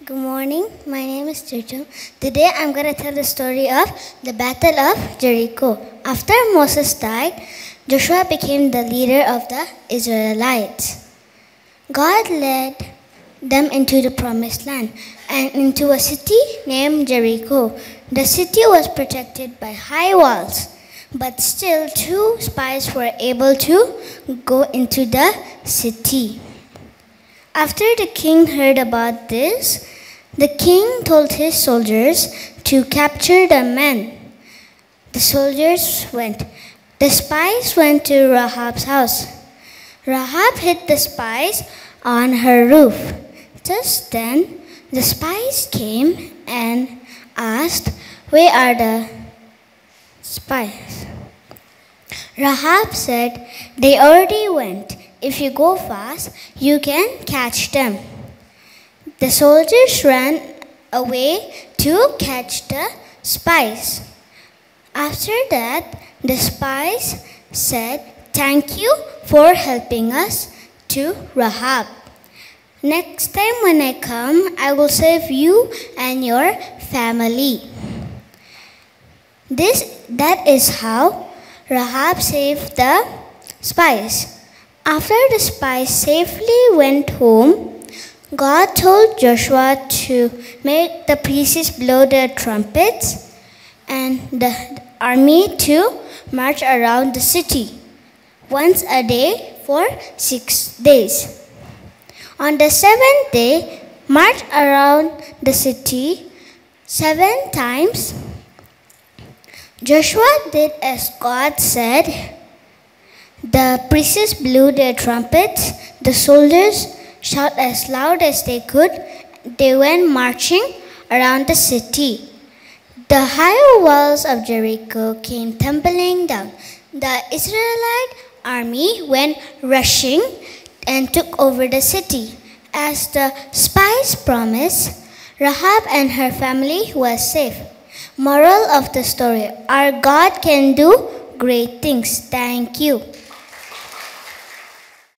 Good morning, my name is Chirchom. Today I'm going to tell the story of the Battle of Jericho. After Moses died, Joshua became the leader of the Israelites. God led them into the promised land and into a city named Jericho. The city was protected by high walls, but still two spies were able to go into the city. After the king heard about this, the king told his soldiers to capture the men. The soldiers went. The spies went to Rahab's house. Rahab hid the spies on her roof. Just then, the spies came and asked, "Where are the spies?" Rahab said, "They already went. If you go fast, you can catch them." The soldiers ran away to catch the spies. After that, the spies said, "Thank you for helping us," to Rahab. "Next time when I come, I will save you and your family." That is how Rahab saved the spies. After the spies safely went home, God told Joshua to make the priests blow their trumpets and the army to march around the city once a day for 6 days. On the seventh day, march around the city 7 times. Joshua did as God said. The priests blew their trumpets. The soldiers shouted as loud as they could. They went marching around the city. The high walls of Jericho came tumbling down. The Israelite army went rushing and took over the city. As the spies promised, Rahab and her family was safe. Moral of the story: our God can do great things. Thank you.